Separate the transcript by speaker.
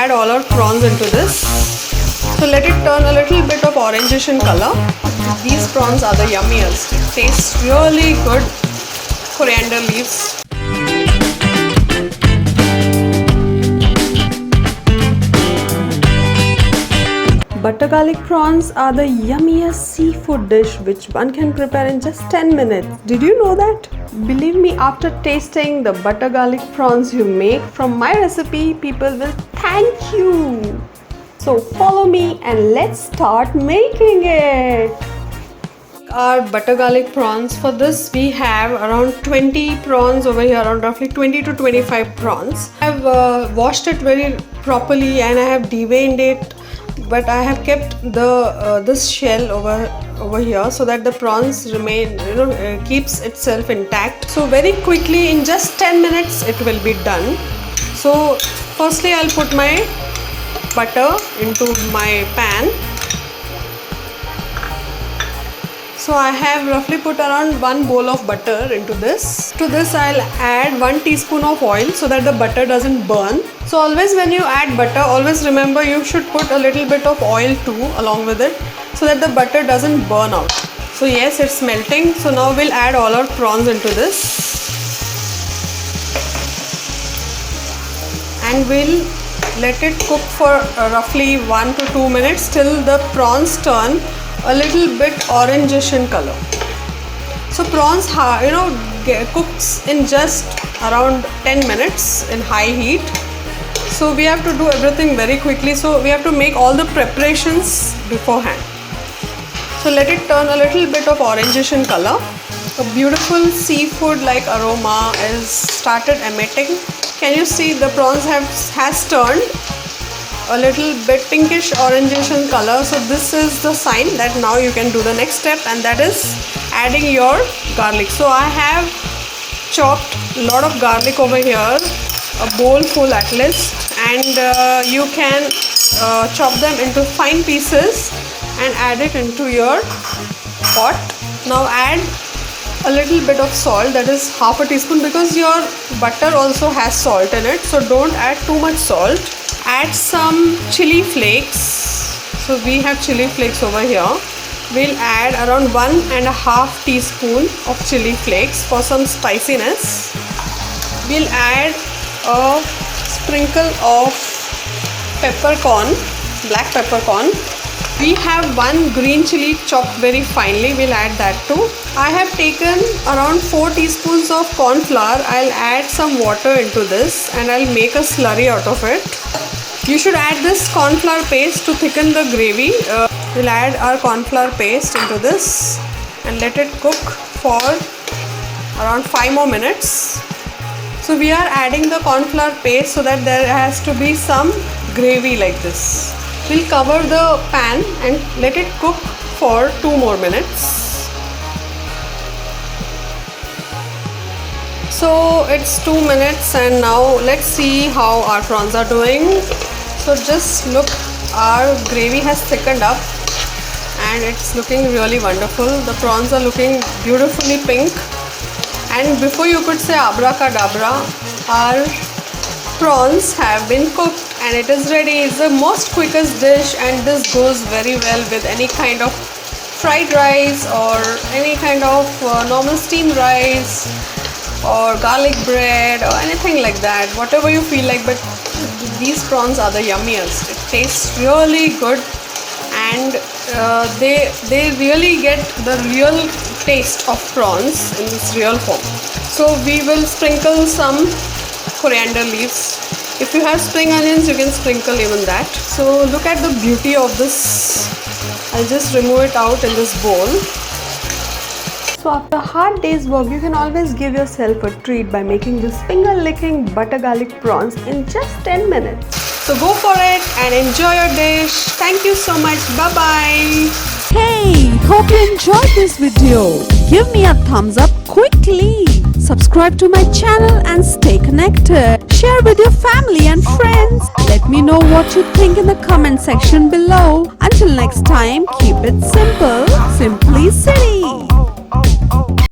Speaker 1: add all our prawns into this. So let it turn a little bit of orangish in color. These prawns are the yummiest. It tastes really good. Coriander leaves. Butter garlic prawns are the yummiest seafood dish which one can prepare in just 10 minutes. Did you know that? Believe me, after tasting the butter garlic prawns you make from my recipe, people will thank you. So follow me and let's start making it. Our butter garlic prawns. For this we have around 20 prawns over here, around roughly 20 to 25 prawns. I have washed it very properly and I have deveined it, but I have kept the this shell over here so that the prawns remain, keeps itself intact. So very quickly, in just 10 minutes it will be done. So firstly I'll put my butter into my pan. So I have roughly put around 1 bowl of butter into this. To this I'll add 1 teaspoon of oil so that the butter doesn't burn. So always when you add butter, always remember you should put a little bit of oil too along with it so that the butter doesn't burn out. So yes, it's melting. So now we'll add all our prawns into this. And we'll let it cook for roughly 1 to 2 minutes till the prawns turn a little bit orangish in color. So prawns, cooks in just around 10 minutes in high heat. So we have to do everything very quickly. So we have to make all the preparations beforehand. So let it turn a little bit of orangish in color. A beautiful seafood like aroma is started emitting. Can you see the prawns has turned a little bit pinkish orangish in color? So this is the sign that now you can do the next step, and that is adding your garlic. So I have chopped a lot of garlic over here, a bowl full at least, and you can chop them into fine pieces and add it into your pot. Now add a little bit of salt, that is half a teaspoon, because your butter also has salt in it, so don't add too much salt. Add some chili flakes. So we have chili flakes over here. We'll add around 1.5 teaspoon of chili flakes for some spiciness. We'll add a sprinkle of peppercorn, black peppercorn. We have 1 green chili chopped very finely. We'll add that too. I have taken around 4 teaspoons of corn flour. I'll add some water into this and I'll make a slurry out of it. You should add this corn flour paste to thicken the gravy. We'll add our corn flour paste into this and let it cook for around 5 more minutes. So we are adding the corn flour paste so that there has to be some gravy like this. We'll cover the pan and let it cook for 2 more minutes. So it's 2 minutes and now let's see how our prawns are doing. So just look, our gravy has thickened up and it's looking really wonderful. The prawns are looking beautifully pink, and before you could say abracadabra, our prawns have been cooked and it is ready. It's the most quickest dish, and this goes very well with any kind of fried rice or any kind of normal steamed rice or garlic bread or anything like that, whatever you feel like. But these prawns are the yummiest. It tastes really good, and they really get the real taste of prawns in its real form. So we will sprinkle some coriander leaves. If you have spring onions, you can sprinkle even that. So look at the beauty of this. I'll just remove it out in this bowl. So after a hard day's work, you can always give yourself a treat by making this finger-licking butter garlic prawns in just 10 minutes. So go for it and enjoy your dish. Thank you so much. Bye-bye.
Speaker 2: Hey, hope you enjoyed this video. Give me a thumbs up quickly. Subscribe to my channel and stay connected. Share with your family and friends. Let me know what you think in the comment section below. Until next time, keep it simple, Simply City.